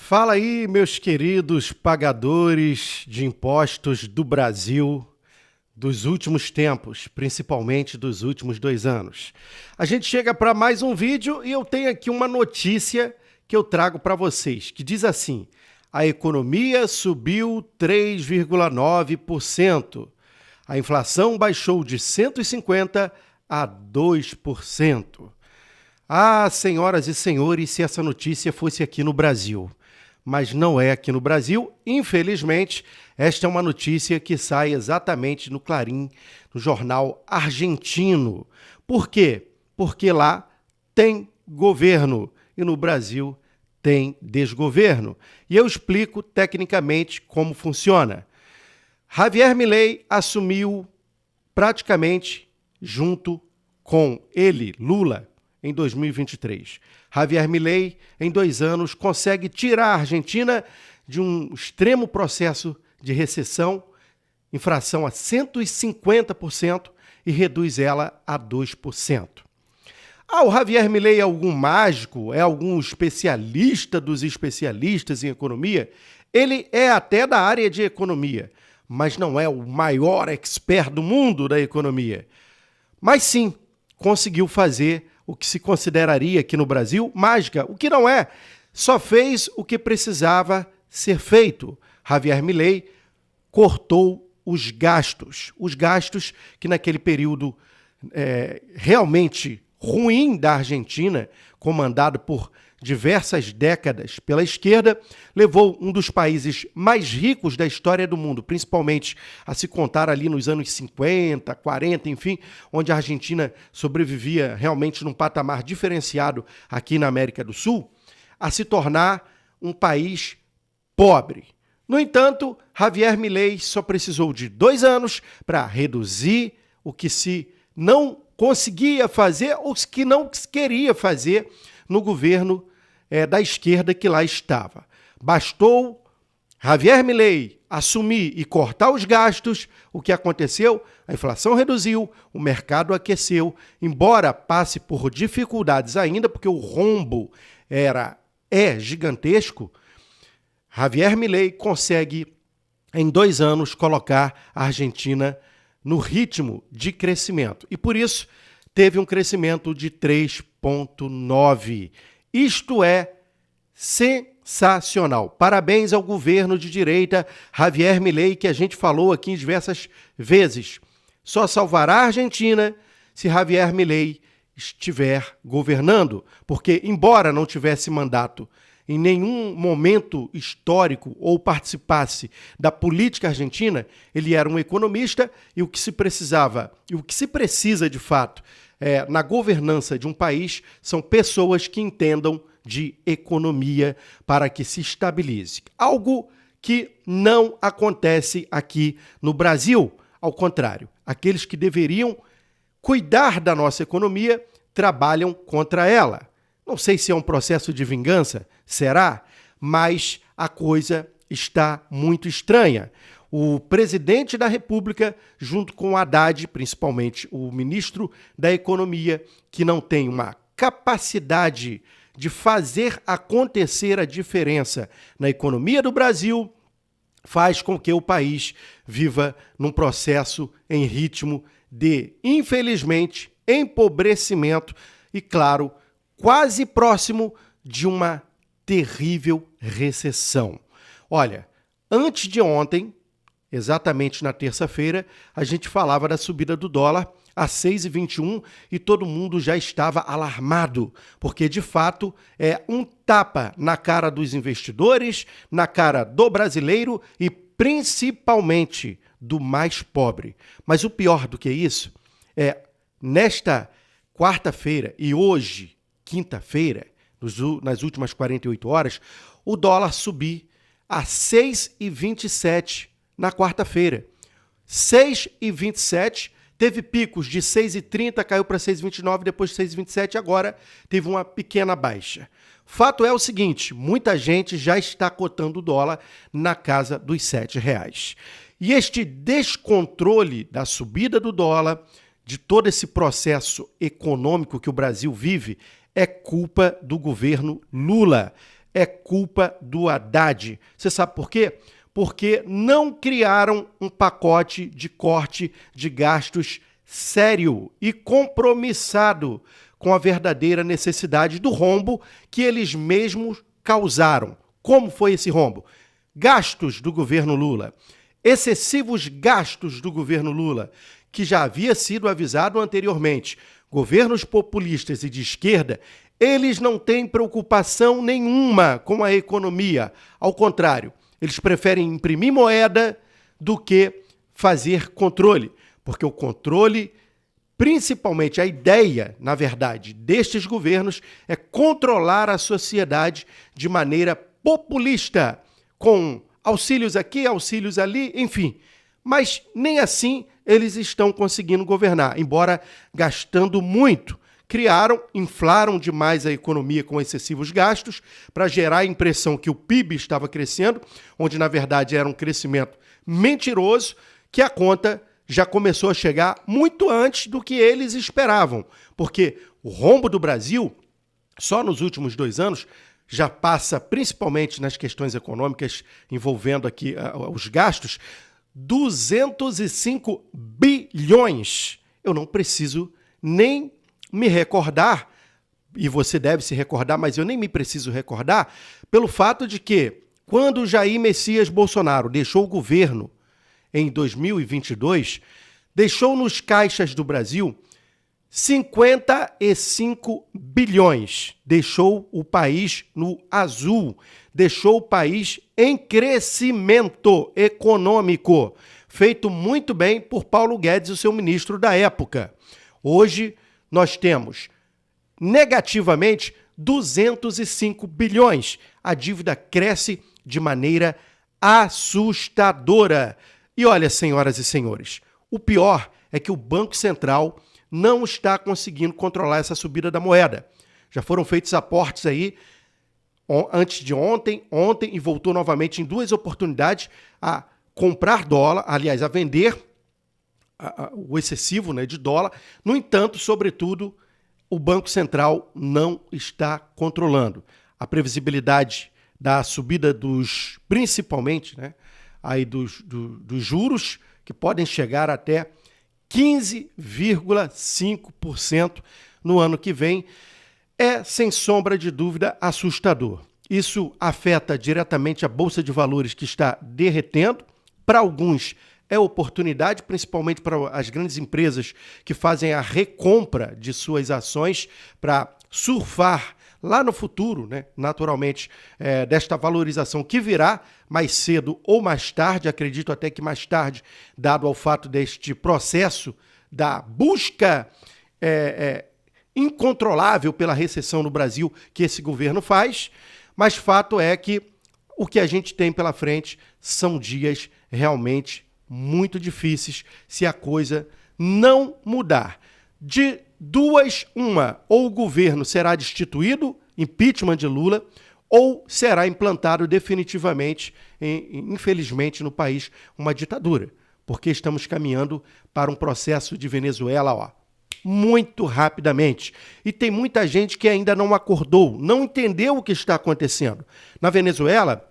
Fala aí, meus queridos pagadores de impostos do Brasil dos últimos tempos, principalmente dos últimos 2 anos. A gente chega para mais um vídeo e eu tenho aqui uma notícia que eu trago para vocês, que diz assim: a economia subiu 3,9%. A inflação baixou de 150% a 2%. Ah, senhoras e senhores, se essa notícia fosse aqui no Brasil. Mas não é aqui no Brasil. Infelizmente, esta é uma notícia que sai exatamente no Clarim, no jornal argentino. Por quê? Porque lá tem governo e no Brasil tem desgoverno. E eu explico tecnicamente como funciona. Javier Milei assumiu praticamente junto com ele, Lula, em 2023. Javier Milei, em 2 anos, consegue tirar a Argentina de um extremo processo de recessão, inflação a 150% e reduz ela a 2%. O Javier Milei é algum mágico? É algum especialista dos especialistas em economia? Ele é até da área de economia, mas não é o maior expert do mundo da economia. Mas sim, conseguiu fazer o que se consideraria aqui no Brasil mágica, o que não é. Só fez o que precisava ser feito. Javier Milei cortou os gastos que naquele período realmente ruim da Argentina, comandado por diversas décadas pela esquerda, levou um dos países mais ricos da história do mundo, principalmente a se contar ali nos anos 50, 40, enfim, onde a Argentina sobrevivia realmente num patamar diferenciado aqui na América do Sul, a se tornar um país pobre. No entanto, Javier Milei só precisou de 2 anos para reduzir o que se não conseguia fazer ou que não queria fazer no governo da esquerda que lá estava. Bastou Javier Milei assumir e cortar os gastos. O que aconteceu? A inflação reduziu, o mercado aqueceu, embora passe por dificuldades ainda, porque o rombo é gigantesco. Javier Milei consegue, em 2 anos, colocar a Argentina no ritmo de crescimento. E por isso teve um crescimento de 3,9%. Isto é sensacional. Parabéns ao governo de direita Javier Milei, que a gente falou aqui diversas vezes. Só salvará a Argentina se Javier Milei estiver governando, porque embora não tivesse mandato em nenhum momento histórico ou participasse da política argentina, ele era um economista e o que se precisava, e o que se precisa de fato na governança de um país são pessoas que entendam de economia para que se estabilize. Algo que não acontece aqui no Brasil. Ao contrário, aqueles que deveriam cuidar da nossa economia trabalham contra ela. Não sei se é um processo de vingança, será? Mas a coisa está muito estranha. O presidente da República, junto com o Haddad, principalmente o ministro da Economia, que não tem uma capacidade de fazer acontecer a diferença na economia do Brasil, faz com que o país viva num processo em ritmo de, infelizmente, empobrecimento e, claro, quase próximo de uma terrível recessão. Olha, antes de ontem, exatamente na terça-feira, a gente falava da subida do dólar a 6,21 e todo mundo já estava alarmado, porque de fato é um tapa na cara dos investidores, na cara do brasileiro e principalmente do mais pobre. Mas o pior do que isso é, nesta quarta-feira e hoje, quinta-feira, nas últimas 48 horas, o dólar subir a 6,27 na quarta-feira. 6,27, teve picos de 6,30, caiu para 6,29, depois 6,27, agora teve uma pequena baixa. Fato é o seguinte, muita gente já está cotando o dólar na casa dos R$7. E este descontrole da subida do dólar, de todo esse processo econômico que o Brasil vive, é culpa do governo Lula. é culpa do Haddad. Você sabe por quê? Porque não criaram um pacote de corte de gastos sério e compromissado com a verdadeira necessidade do rombo que eles mesmos causaram. Como foi esse rombo? Gastos do governo Lula, excessivos gastos do governo Lula, que já havia sido avisado anteriormente. Governos populistas e de esquerda, eles não têm preocupação nenhuma com a economia. Ao contrário, eles preferem imprimir moeda do que fazer controle, porque o controle, principalmente a ideia, na verdade, destes governos é controlar a sociedade de maneira populista, com auxílios aqui, auxílios ali, enfim. Mas nem assim eles estão conseguindo governar, embora gastando muito. Inflaram demais a economia com excessivos gastos para gerar a impressão que o PIB estava crescendo, onde na verdade era um crescimento mentiroso, que a conta já começou a chegar muito antes do que eles esperavam, porque o rombo do Brasil, só nos últimos 2 anos, já passa, principalmente nas questões econômicas envolvendo aqui os gastos, 205 bilhões. Eu não preciso nem me recordar, e você deve se recordar, mas eu nem me preciso recordar, pelo fato de que, quando Jair Messias Bolsonaro deixou o governo em 2022, deixou nos caixas do Brasil 55 bilhões. Deixou o país no azul, deixou o país em crescimento econômico, feito muito bem por Paulo Guedes, o seu ministro da época. Hoje, nós temos, negativamente, 205 bilhões. A dívida cresce de maneira assustadora. E olha, senhoras e senhores, o pior é que o Banco Central não está conseguindo controlar essa subida da moeda. Já foram feitos aportes aí antes de ontem e voltou novamente em 2 oportunidades a comprar dólar, aliás, a vender o excessivo, né, de dólar. No entanto, sobretudo, o Banco Central não está controlando. A previsibilidade da subida principalmente, né, aí dos juros, que podem chegar até 15,5% no ano que vem, é, sem sombra de dúvida, assustador. Isso afeta diretamente a Bolsa de Valores, que está derretendo. Para alguns é oportunidade, principalmente para as grandes empresas que fazem a recompra de suas ações para surfar lá no futuro, né, naturalmente, desta valorização que virá mais cedo ou mais tarde, acredito até que mais tarde, dado ao fato deste processo da busca incontrolável pela recessão no Brasil que esse governo faz, mas fato é que o que a gente tem pela frente são dias realmente muito difíceis se a coisa não mudar. De duas, uma, ou o governo será destituído, impeachment de Lula, ou será implantado definitivamente, infelizmente, no país, uma ditadura. Porque estamos caminhando para um processo de Venezuela, muito rapidamente. E tem muita gente que ainda não acordou, não entendeu o que está acontecendo. Na Venezuela,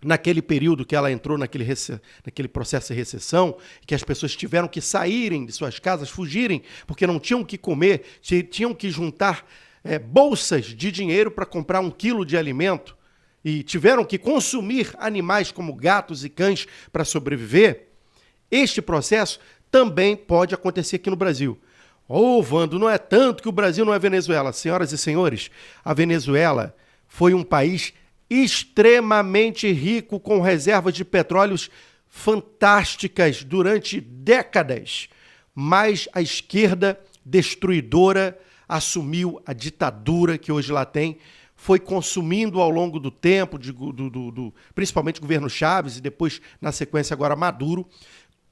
naquele período que ela entrou naquele processo de recessão, que as pessoas tiveram que saírem de suas casas, fugirem, porque não tinham o que comer, tinham que juntar bolsas de dinheiro para comprar 1 quilo de alimento e tiveram que consumir animais como gatos e cães para sobreviver. Este processo também pode acontecer aqui no Brasil. Vando, não é tanto que o Brasil não é Venezuela. Senhoras e senhores, a Venezuela foi um país extremamente rico, com reservas de petróleos fantásticas durante décadas. Mas a esquerda destruidora assumiu a ditadura que hoje lá tem, foi consumindo ao longo do tempo, principalmente o governo Chávez e depois, na sequência, agora Maduro,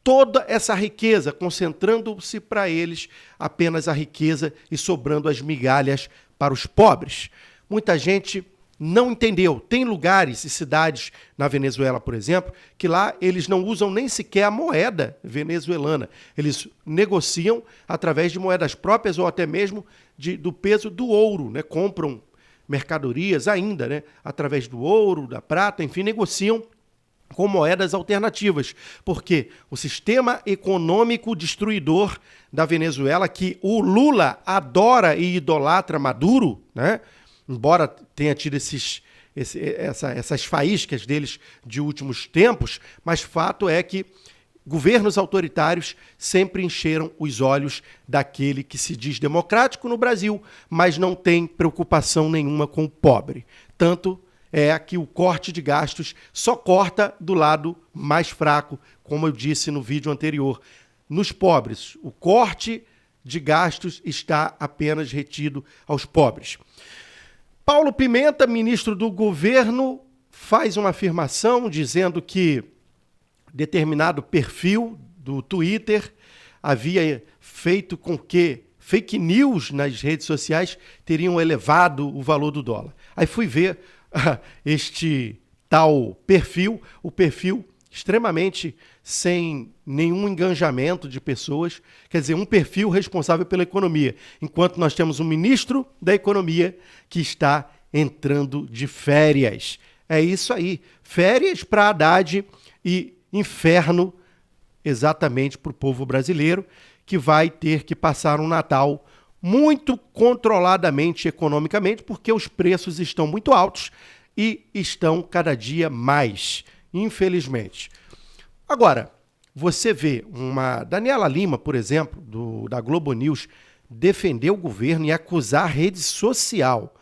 toda essa riqueza, concentrando-se para eles apenas a riqueza e sobrando as migalhas para os pobres. Muita gente não entendeu. Tem lugares e cidades na Venezuela, por exemplo, que lá eles não usam nem sequer a moeda venezuelana. Eles negociam através de moedas próprias ou até mesmo do peso do ouro, né? Compram mercadorias ainda, né, através do ouro, da prata, enfim, negociam com moedas alternativas, porque o sistema econômico destruidor da Venezuela, que o Lula adora e idolatra Maduro, né, embora tenha tido essas faíscas deles de últimos tempos, mas fato é que governos autoritários sempre encheram os olhos daquele que se diz democrático no Brasil, mas não tem preocupação nenhuma com o pobre. Tanto é que o corte de gastos só corta do lado mais fraco, como eu disse no vídeo anterior. Nos pobres, o corte de gastos está apenas retido aos pobres. Paulo Pimenta, ministro do governo, faz uma afirmação dizendo que determinado perfil do Twitter havia feito com que fake news nas redes sociais teriam elevado o valor do dólar. Aí fui ver este tal perfil, o perfil extremamente sem nenhum engajamento de pessoas, quer dizer, um perfil responsável pela economia, enquanto nós temos um ministro da economia que está entrando de férias. É isso aí, férias para Haddad e inferno exatamente para o povo brasileiro, que vai ter que passar um Natal muito controladamente economicamente, porque os preços estão muito altos e estão cada dia mais, infelizmente. Agora, você vê uma Daniela Lima, por exemplo, da Globo News, defender o governo e acusar a rede social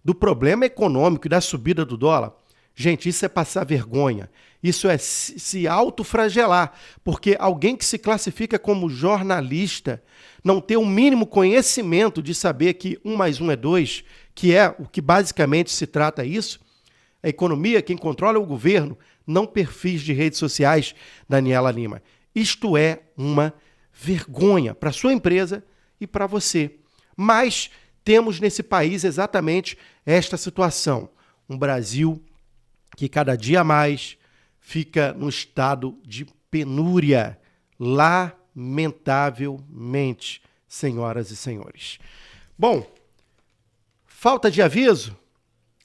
do problema econômico e da subida do dólar. Gente, isso é passar vergonha, isso é se autofragelar, porque alguém que se classifica como jornalista não ter o mínimo conhecimento de saber que 1 mais 1 é 2, que é o que basicamente se trata isso, a economia, quem controla é o governo, não perfis de redes sociais, Daniela Lima. Isto é uma vergonha para a sua empresa e para você. Mas temos nesse país exatamente esta situação, um Brasil que cada dia mais fica num estado de penúria, lamentavelmente, senhoras e senhores. Bom, falta de aviso?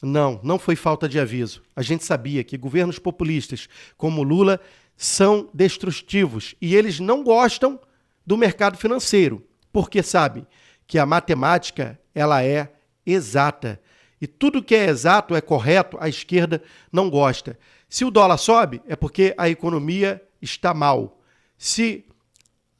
Não foi falta de aviso. A gente sabia que governos populistas como Lula são destrutivos e eles não gostam do mercado financeiro, porque sabem que a matemática ela é exata. E tudo que é exato, é correto, a esquerda não gosta. Se o dólar sobe, é porque a economia está mal. Se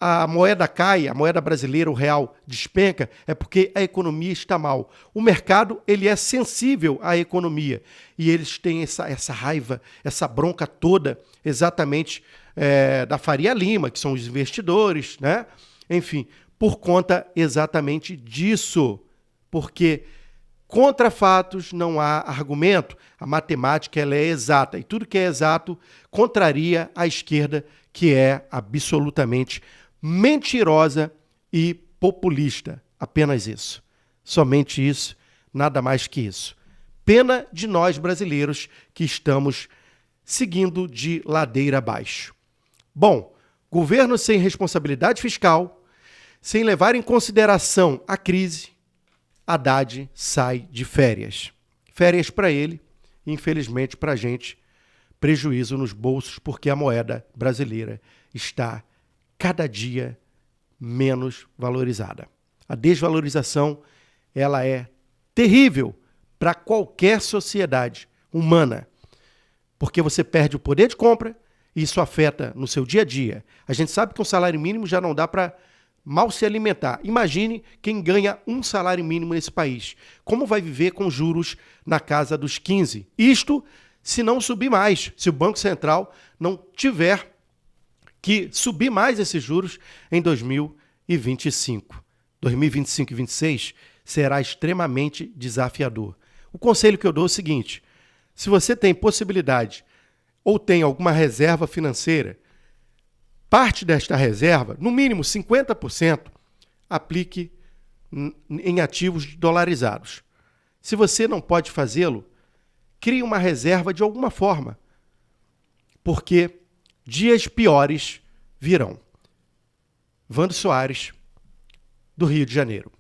a moeda cai, a moeda brasileira, o real, despenca, é porque a economia está mal. O mercado ele é sensível à economia. E eles têm essa raiva, essa bronca toda, exatamente da Faria Lima, que são os investidores, né? Enfim, por conta exatamente disso. Porque contra fatos não há argumento. A matemática ela é exata. E tudo que é exato contraria a esquerda, que é absolutamente mentirosa e populista. Apenas isso. Somente isso, nada mais que isso. Pena de nós brasileiros que estamos seguindo de ladeira abaixo. Bom, governo sem responsabilidade fiscal, sem levar em consideração a crise, Haddad sai de férias. Férias para ele, infelizmente para a gente, prejuízo nos bolsos, porque a moeda brasileira está cada dia menos valorizada. A desvalorização ela é terrível para qualquer sociedade humana, porque você perde o poder de compra e isso afeta no seu dia a dia. A gente sabe que um salário mínimo já não dá para mal se alimentar. Imagine quem ganha um salário mínimo nesse país. Como vai viver com juros na casa dos 15? Isto se não subir mais, se o Banco Central não tiver que subir mais esses juros em 2025. 2025 e 2026 será extremamente desafiador. O conselho que eu dou é o seguinte: se você tem possibilidade ou tem alguma reserva financeira, parte desta reserva, no mínimo 50%, aplique em ativos dolarizados. Se você não pode fazê-lo, crie uma reserva de alguma forma, porque dias piores virão. Vando Soares, do Rio de Janeiro.